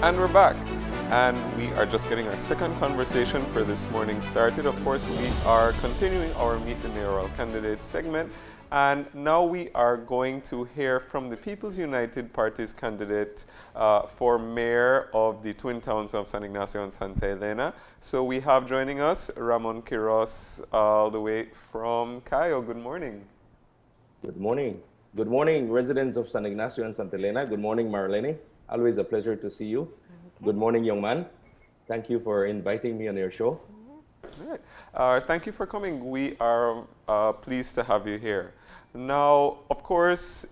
And we're back. And we are just getting our second conversation for this morning started. Of course, we are continuing our Meet the Mayoral Candidates segment. And now we are going to hear from the People's United Party's candidate for mayor of the twin towns of San Ignacio and Santa Elena. So we have joining us Ramon Quiros all the way from Cayo. Good morning. Good morning. Good morning, residents of San Ignacio and Santa Elena. Good morning, Marlene. Always a pleasure to see you. Okay. Good morning, young man. Thank you for inviting me on your show. All right. Thank you for coming. We are pleased to have you here. Now, of course,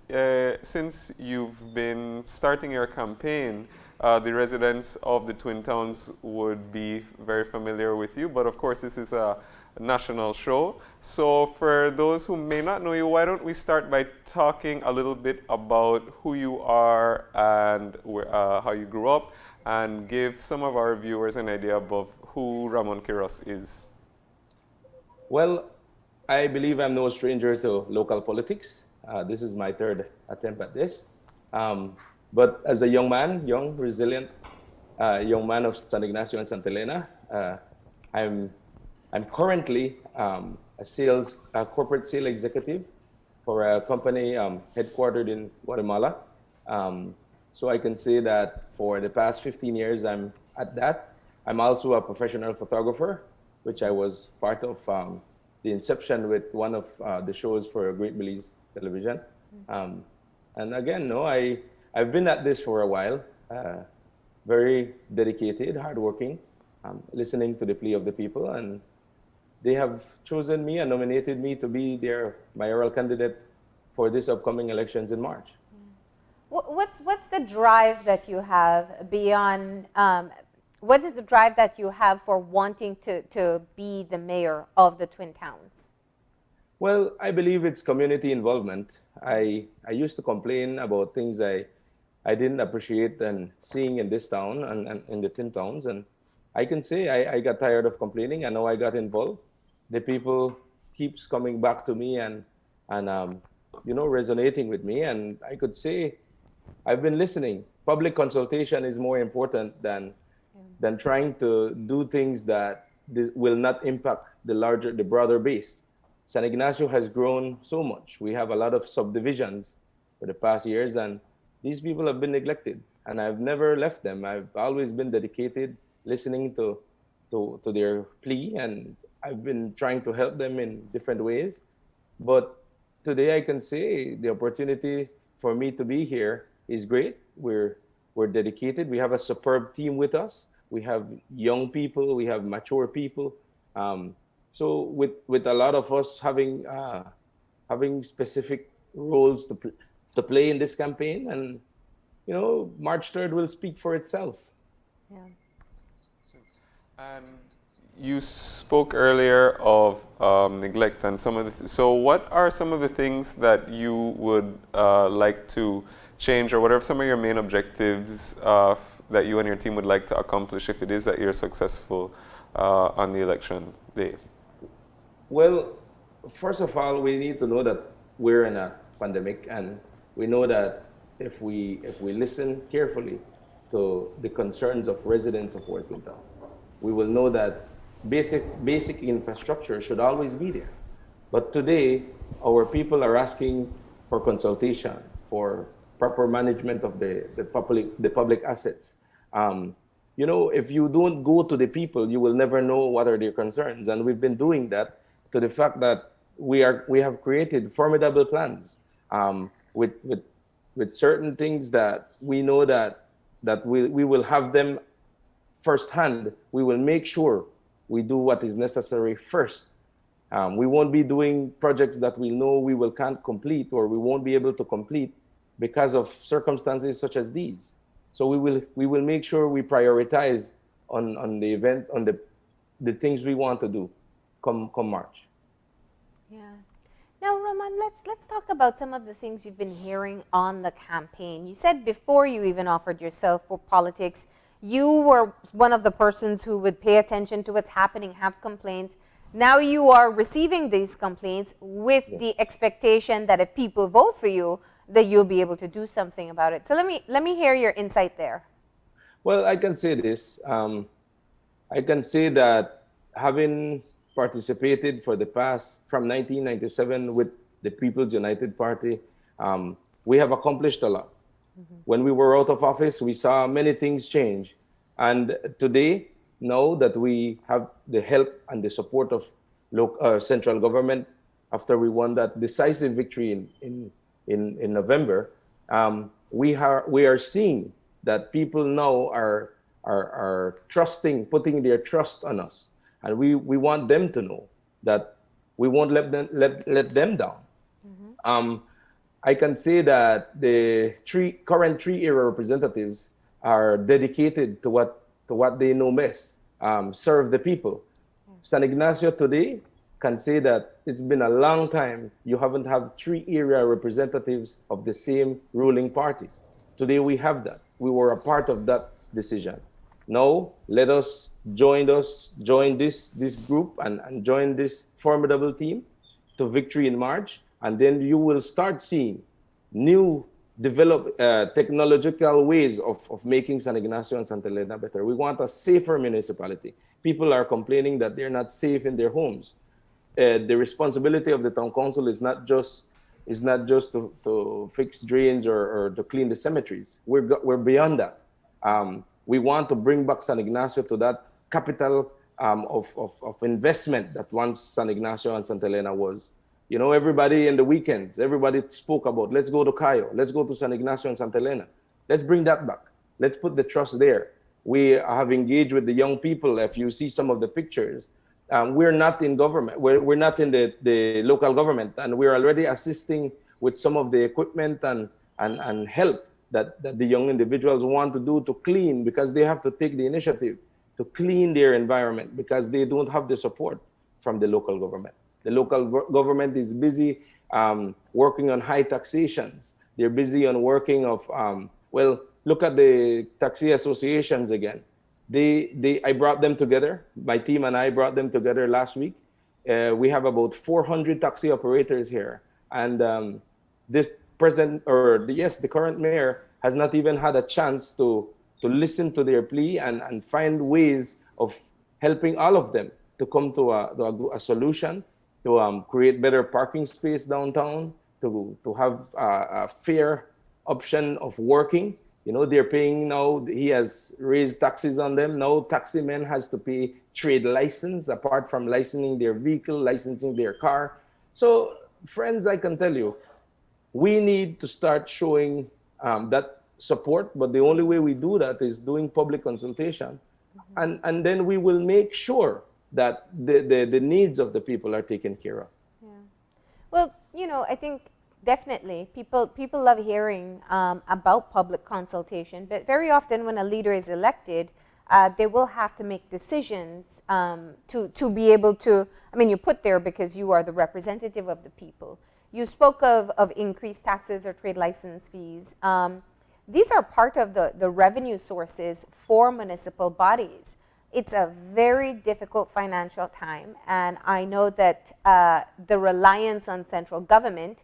since you've been starting your campaign, the residents of the Twin Towns would be very familiar with you, but of course this is a national show. So for those who may not know you, why don't we start by talking a little bit about who you are and how you grew up, and give some of our viewers an idea of who Ramon Quiros is. Well, I believe I'm no stranger to local politics. This is my third attempt at this. But as a young man, young, resilient young man of San Ignacio and Santa Elena, I'm currently a corporate sales executive for a company headquartered in Guatemala. So I can say that for the past 15 years, I'm at that. I'm also a professional photographer, which I was part of the inception with one of the shows for Great Belize television. And again, no, I've been at this for a while, very dedicated, hardworking, listening to the plea of the people, and they have chosen me and nominated me to be their mayoral candidate for this upcoming elections in March. What's the drive that you have beyond, what is the drive that you have for wanting to be the mayor of the Twin Towns? Well, I believe it's community involvement. I used to complain about things I didn't appreciate and seeing in this town and in the Twin Towns. And I can say I got tired of complaining, and now I got involved. The people keeps coming back to me and resonating with me. And I could say I've been listening. Public consultation is more important than trying to do things that will not impact the broader base. San Ignacio has grown so much. We have a lot of subdivisions for the past years, and these people have been neglected, and I've never left them. I've always been dedicated, listening to their plea, and I've been trying to help them in different ways. But today I can say the opportunity for me to be here is great. We're dedicated. We have a superb team with us. We have young people. We have mature people. So with a lot of us having specific roles to play in this campaign, and March 3rd will speak for itself. Yeah. And you spoke earlier of neglect and some of the so what are some of the things that you would like to change, or what are some of your main objectives that you and your team would like to accomplish if it is that you're successful on the election day? Well, first of all, we need to know that we're in a pandemic, and we know that if we listen carefully to the concerns of residents of our Twin Towns, we will know that basic infrastructure should always be there. But today, our people are asking for consultation, for proper management of the public assets. If you don't go to the people, you will never know what are their concerns. And we've been doing that to the fact that we have created formidable plans with certain things that we know that we will have them firsthand. We will make sure we do what is necessary first. We won't be doing projects that we know can't complete, or we won't be able to complete because of circumstances such as these. So we will make sure we prioritize on the event, on the things we want to do come March. Yeah. Now, Ramon, let's talk about some of the things you've been hearing on the campaign. You said before you even offered yourself for politics, you were one of the persons who would pay attention to what's happening, have complaints. Now you are receiving these complaints with the expectation that if people vote for you, that you'll be able to do something about it. So let me hear your insight there. Well, I can say this. I can say that having participated for the past, from 1997 with the People's United Party, we have accomplished a lot. When we were out of office, we saw many things change. And today, now that we have the help and the support of central government, after we won that decisive victory in November, we are seeing that people now are trusting, putting their trust on us. And we want them to know that we won't let them down. I can say that the current three-era representatives are dedicated to what they know best, serve the people. San Ignacio today can say that it's been a long time you haven't had three-era representatives of the same ruling party. Today we have that. We were a part of that decision. Now let us join this group and join this formidable team to victory in March. And then you will start seeing new technological ways of making San Ignacio and Santa Elena better. We want a safer municipality. People are complaining that they're not safe in their homes. The responsibility of the town council is not just to fix drains or to clean the cemeteries. We're beyond that. We want to bring back San Ignacio to that capital of investment that once San Ignacio and Santa Elena was. You know, everybody in the weekends, everybody spoke about, let's go to Cayo, let's go to San Ignacio and Santa Elena. Let's bring that back. Let's put the trust there. We have engaged with the young people. If you see some of the pictures, we're not in government. We're not in the local government, and we're already assisting with some of the equipment and help that the young individuals want to do to clean, because they have to take the initiative to clean their environment because they don't have the support from the local government. The local government is busy working on high taxations. They're busy on working of, look at the taxi associations again. I brought them together. My team and I brought them together last week. We have about 400 taxi operators here. And the current mayor has not even had a chance to listen to their plea and find ways of helping all of them to come to a solution, to create better parking space downtown, to have a fair option of working. You know, they're paying now, he has raised taxes on them. Now taxi men has to pay trade license apart from licensing their vehicle, licensing their car. So friends, I can tell you, we need to start showing that support, but the only way we do that is doing public consultation. And then we will make sure that the needs of the people are taken care of. Yeah. Well, you know, I think definitely people love hearing about public consultation, but very often when a leader is elected, they will have to make decisions to be able to, I mean, you're put there because you are the representative of the people. You spoke of increased taxes or trade license fees. These are part of the revenue sources for municipal bodies. It's a very difficult financial time, and I know that the reliance on central government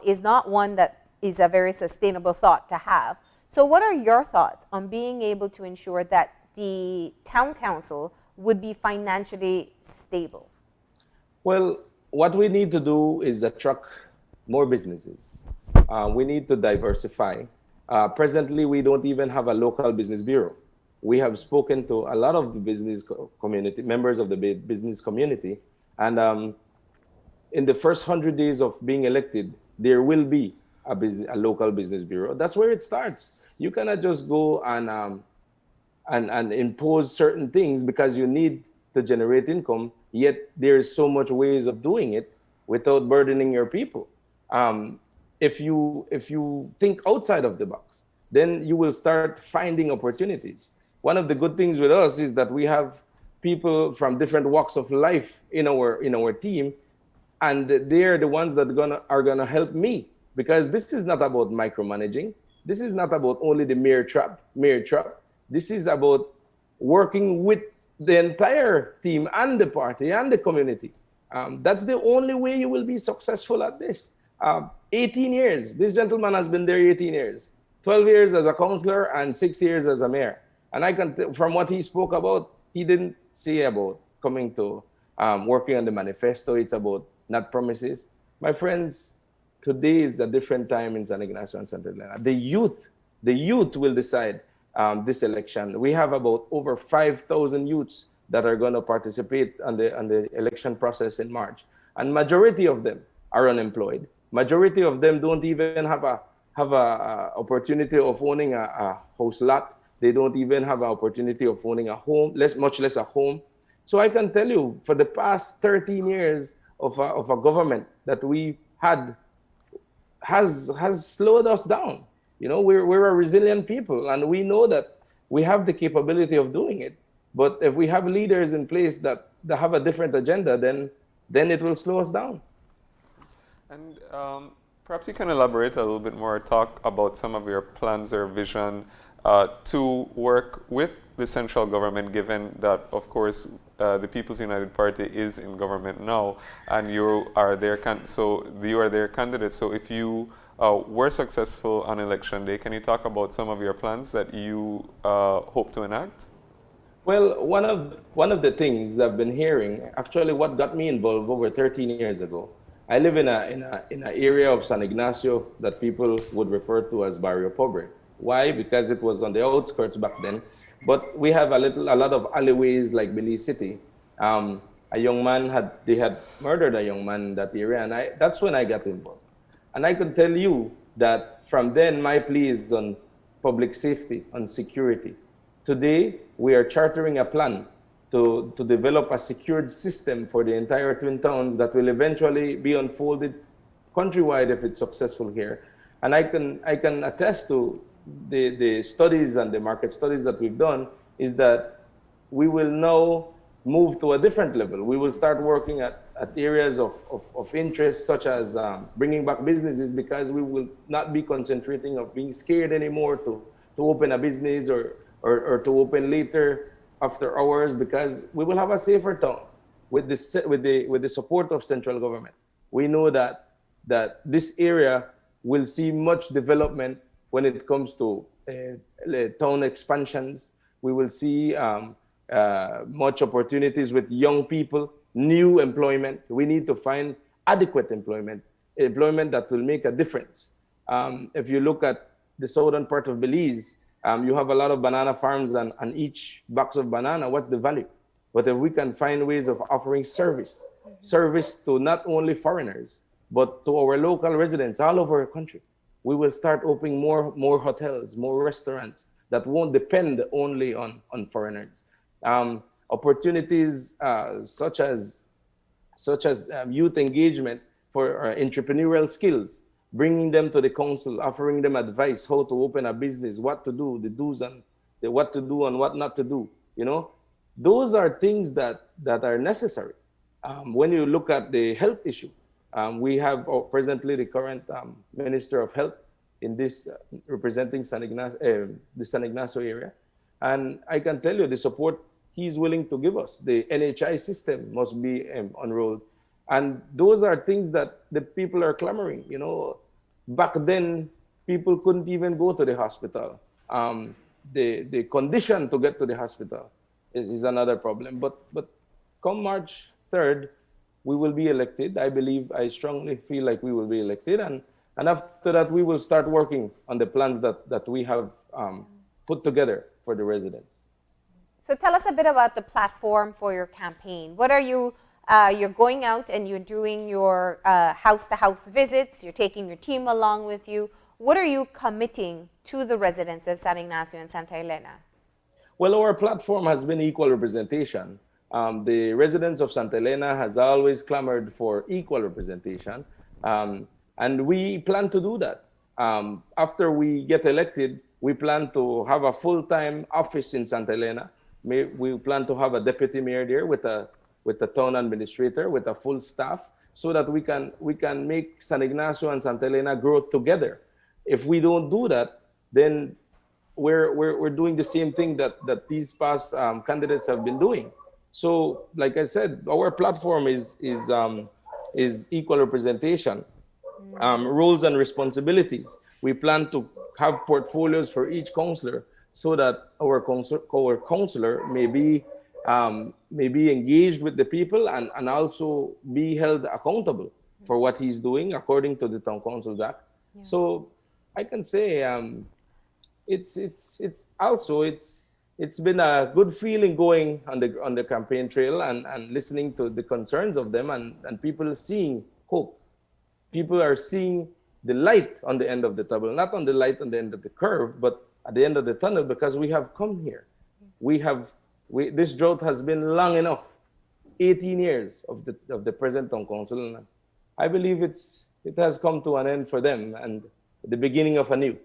is not one that is a very sustainable thought to have. So what are your thoughts on being able to ensure that the town council would be financially stable? Well, what we need to do is attract more businesses. We need to diversify. Presently, we don't even have a local business bureau. We have spoken to a lot of the business community, members of the business community, and in the first 100 days of being elected, there will be a local business bureau. That's where it starts. You cannot just go and impose certain things because you need to generate income, yet there's so much ways of doing it without burdening your people. If you think outside of the box, then you will start finding opportunities. One of the good things with us is that we have people from different walks of life in our team, and they're the ones that are gonna help me, because this is not about micromanaging. This is not about only the mayor trap. This is about working with the entire team and the party and the community. That's the only way you will be successful at this. 18 years. This gentleman has been there 18 years. 12 years as a councillor and 6 years as a mayor. And from what he spoke about, he didn't say about coming to working on the manifesto. It's about not promises. My friends, today is a different time in San Ignacio and Santa Elena. The youth will decide this election. We have about over 5,000 youths that are going to participate on the election process in March. And majority of them are unemployed. Majority of them don't even have a opportunity of owning a house lot. They don't even have an opportunity of owning a home, much less a home. So I can tell you, for the past 13 years of a government that we had has slowed us down. You know, we're a resilient people, and we know that we have the capability of doing it. But if we have leaders in place that have a different agenda, then it will slow us down. And perhaps you can elaborate a little bit more, talk about some of your plans or vision to work with the central government, given that, of course, the People's United Party is in government now, and you are their candidate. So if you were successful on election day, can you talk about some of your plans that you hope to enact? Well, one of the things I've been hearing, actually, what got me involved over 13 years ago. I live in an area of San Ignacio that people would refer to as Barrio Pobre. Why? Because it was on the outskirts back then. But we have a lot of alleyways like Belize City. A young man had murdered a young man in that area, and that's when I got involved. And I can tell you that from then, my plea is on public safety, on security. Today, we are chartering a plan to develop a secured system for the entire Twin Towns that will eventually be unfolded countrywide if it's successful here. And I can attest to the studies and the market studies that we've done is that we will now move to a different level. We will start working at areas of interest, such as bringing back businesses, because we will not be concentrating of being scared anymore to open a business or to open later after hours, because we will have a safer town with the support of central government. We know that this area will see much development when it comes to town expansions. We will see much opportunities with young people, new employment. We need to find adequate employment that will make a difference. If you look at the southern part of Belize, you have a lot of banana farms, and each box of banana, what's the value? But if we can find ways of offering service to not only foreigners, but to our local residents all over the country, we will start opening more hotels, more restaurants that won't depend only on foreigners. Opportunities such as youth engagement for entrepreneurial skills, bringing them to the council, offering them advice how to open a business, what to do, the do's and what to do and what not to do. You know, those are things that are necessary. When you look at the health issue, we have presently the current Minister of Health in this representing the San Ignacio area. And I can tell you the support he's willing to give us. The NHI system must be enrolled. And those are things that the people are clamoring. You know, back then, people couldn't even go to the hospital. The condition to get to the hospital is another problem. But come March 3rd, we will be elected. I strongly feel like we will be elected. And after that, we will start working on the plans that we have put together for the residents. So tell us a bit about the platform for your campaign. What are you, you're going out and you're doing your house-to-house visits, you're taking your team along with you. What are you committing to the residents of San Ignacio and Santa Elena? Well, our platform has been equal representation. The residents of Santa Elena has always clamored for equal representation. And we plan to do that. After we get elected, we plan to have a full-time office in Santa Elena. We plan to have a deputy mayor there with a town administrator, with a full staff, so that we can make San Ignacio and Santa Elena grow together. If we don't do that, then we're doing the same thing that these past candidates have been doing. So, like I said, our platform is equal representation, roles and responsibilities. We plan to have portfolios for each councillor, so that our counselor may be engaged with the people and also be held accountable for what he's doing according to the Town Councils Act. Yeah. So I can say it's been a good feeling going on the campaign trail and listening to the concerns of them and people seeing hope. People are seeing the light on the end of the tunnel, not on the light on the end of the curve, but at the end of the tunnel, because we have come here. This drought has been long enough, 18 years of the present town council. And I believe it has come to an end for them and the beginning of a new.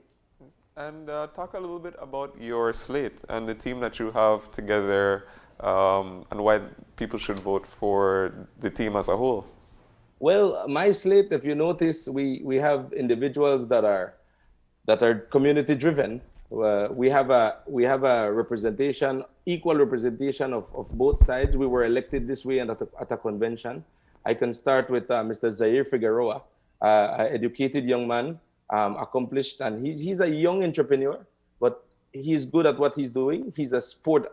And talk a little bit about your slate and the team that you have together, and why people should vote for the team as a whole. Well, my slate, if you notice, we have individuals that are community driven. We have a representation, equal representation of both sides. We were elected this way and at a convention. I can start with Mr. Zaire Figueroa, an educated young man, accomplished, and he's a young entrepreneur, but he's good at what he's doing. He's a sport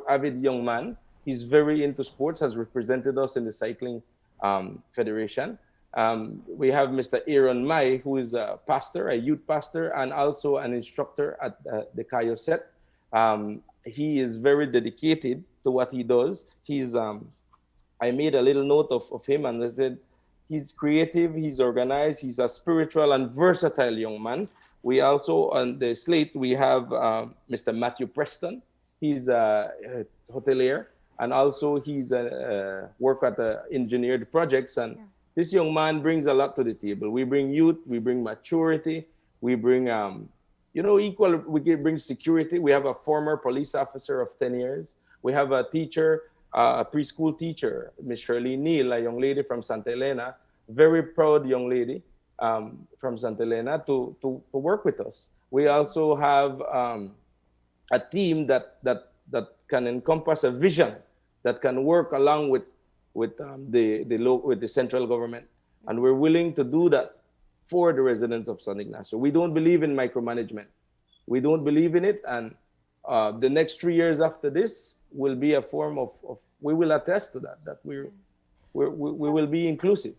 avid young man. He's very into sports, has represented us in the cycling federation. We have Mr. Aaron Mai, who is a pastor, a youth pastor, and also an instructor at the Cayo Set. He is very dedicated to what he does. I made a little note of him and I said, he's creative, he's organized, he's a spiritual and versatile young man. We also, on the slate, we have Mr. Matthew Preston. He's a hotelier, and also he's work at the engineered projects. And this young man brings a lot to the table. We bring youth, we bring maturity, we bring, equal, we bring security. We have a former police officer of 10 years. We have a teacher, a preschool teacher, Miss Shirley Neal, a young lady from Santa Elena, very proud young lady from Santa Elena to work with us. We also have a team that can encompass a vision that can work along with the central government, and we're willing to do that for the residents of San Ignacio. We don't believe in micromanagement. We don't believe in it, and the next 3 years after this will be a form of we will attest to that we will be inclusive.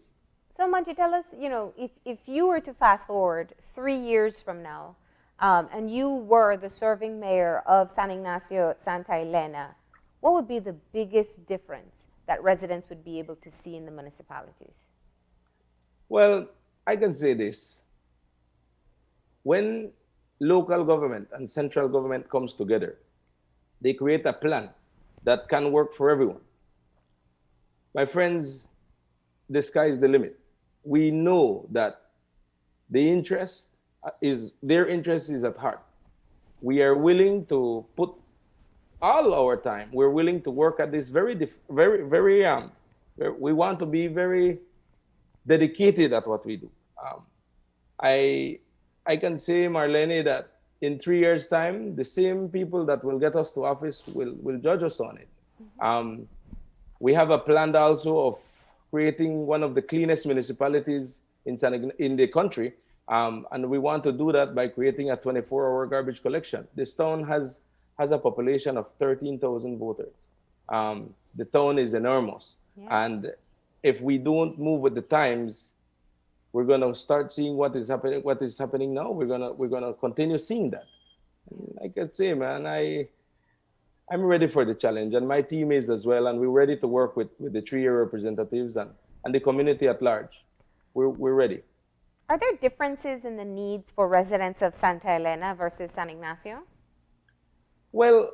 So Manji, tell us, if you were to fast forward 3 years from now, and you were the serving mayor of San Ignacio, Santa Elena, what would be the biggest difference that residents would be able to see in the municipalities? Well, I can say this. When local government and central government comes together, they create a plan that can work for everyone. My friends, the sky is the limit. We know that their interest is at heart. We are willing to put all our time. We're willing to work at this we want to be very dedicated at what we do. I can say, Marlene, that in 3 years' time, the same people that will get us to office will judge us on it. We have a plan also of creating one of the cleanest municipalities in the country, and we want to do that by creating a 24-hour garbage collection. This town has a population of 13,000 voters. The town is enormous, and if we don't move with the times, we're gonna start seeing what is happening now. We're gonna continue seeing that. I can say, man, I'm ready for the challenge, and my team is as well, and we're ready to work with the 3-year representatives and the community at large. We're ready. Are there differences in the needs for residents of Santa Elena versus San Ignacio? Well,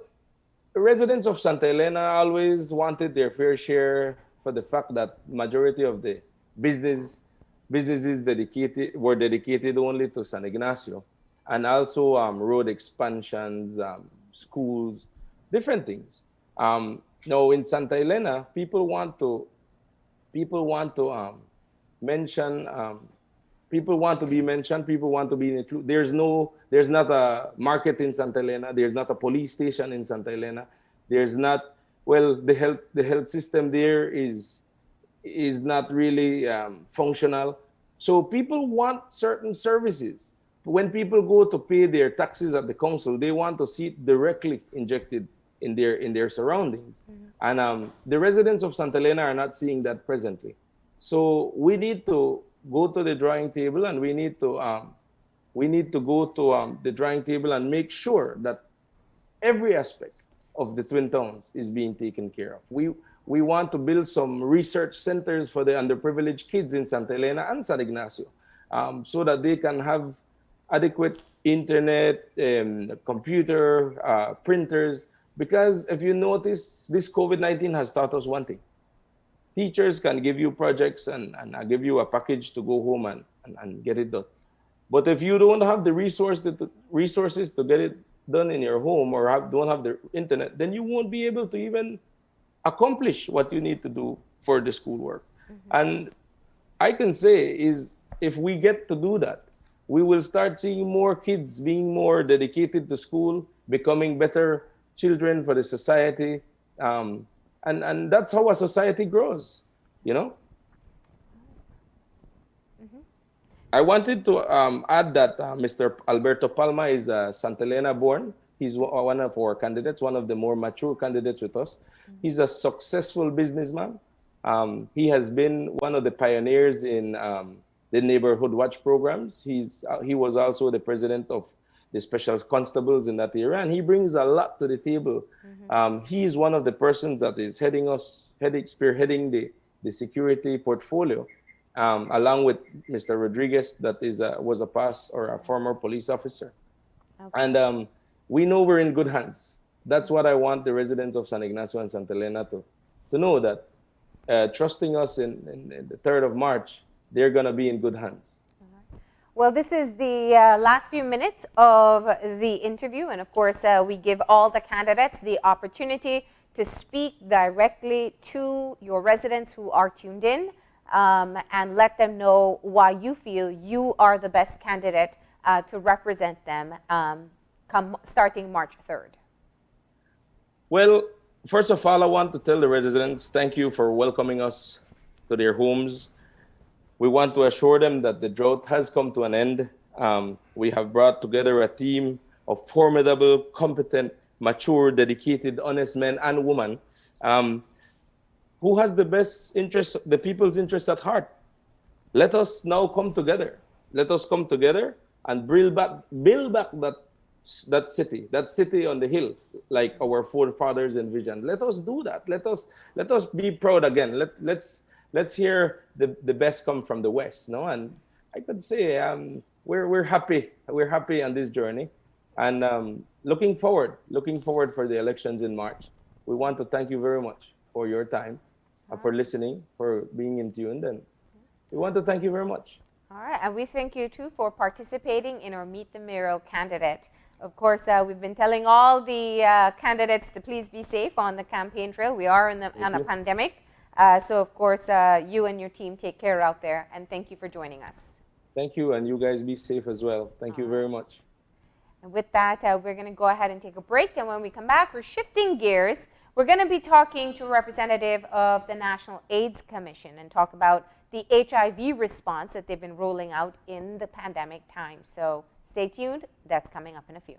residents of Santa Elena always wanted their fair share for the fact that majority of the businesses were dedicated only to San Ignacio, and also road expansions, schools, different things. Now in Santa Elena, people want to mention. People want to be mentioned. People want to be included. There's not a market in Santa Elena. There's not a police station in Santa Elena. There's not. Well, the health system there is not really functional. So people want certain services. when people go to pay their taxes at the council, they want to see it directly injected in their surroundings. And the residents of Santa Elena are not seeing that presently. So we need to go to the drawing table, and we need to go to the drawing table and make sure that every aspect of the Twin Towns is being taken care of. We want to build some research centers for the underprivileged kids in Santa Elena and San Ignacio, so that they can have adequate internet, computer, printers. Because if you notice, this COVID-19 has taught us one thing. Teachers can give you projects and give you a package to go home and get it done. But if you don't have the resources to get it done in your home, or don't have the internet, then you won't be able to even accomplish what you need to do for the schoolwork. And I can say is, if we get to do that, we will start seeing more kids being more dedicated to school, becoming better children for the society. And that's how a society grows, you know? I wanted to add that Mr. Alberto Palma is Santa Elena born. He's one of our candidates, one of the more mature candidates with us. He's a successful businessman. He has been one of the pioneers in the neighborhood watch programs. He was also the president of the special constables in that area, and he brings a lot to the table. He is one of the persons that is spearheading the security portfolio, along with Mr. Rodriguez, that was a past or a former police officer. Okay. And we know we're in good hands. That's what I want the residents of San Ignacio and Santa Elena to know, that trusting us in the 3rd of March, they're going to be in good hands. Well, this is the last few minutes of the interview, and of course, we give all the candidates the opportunity to speak directly to your residents who are tuned in, and let them know why you feel you are the best candidate to represent them starting March 3rd. Well, first of all, I want to tell the residents, thank you for welcoming us to their homes. We want to assure them that the drought has come to an end. We have brought together a team of formidable, competent, mature, dedicated, honest men and women who has the best interest, the people's interest at heart. Let us now come together. Let us come together and build back that city on the hill, like our forefathers envisioned. Let us do that. Let us be proud again. Let's hear the best come from the West, no? And I could say we're happy. We're happy on this journey, and looking forward for the elections in March. We want to thank you very much for your time, for listening, for being in tune, and we want to thank you very much. All right, and we thank you too for participating in our Meet the Mayoral candidate. Of course, we've been telling all the candidates to please be safe on the campaign trail. We are on a pandemic. So, of course, you and your team take care out there, and thank you for joining us. Thank you, and you guys be safe as well. Thank you very much. And with that, we're going to go ahead and take a break, and when we come back, we're shifting gears. We're going to be talking to a representative of the National AIDS Commission and talk about the HIV response that they've been rolling out in the pandemic time. So stay tuned. That's coming up in a few.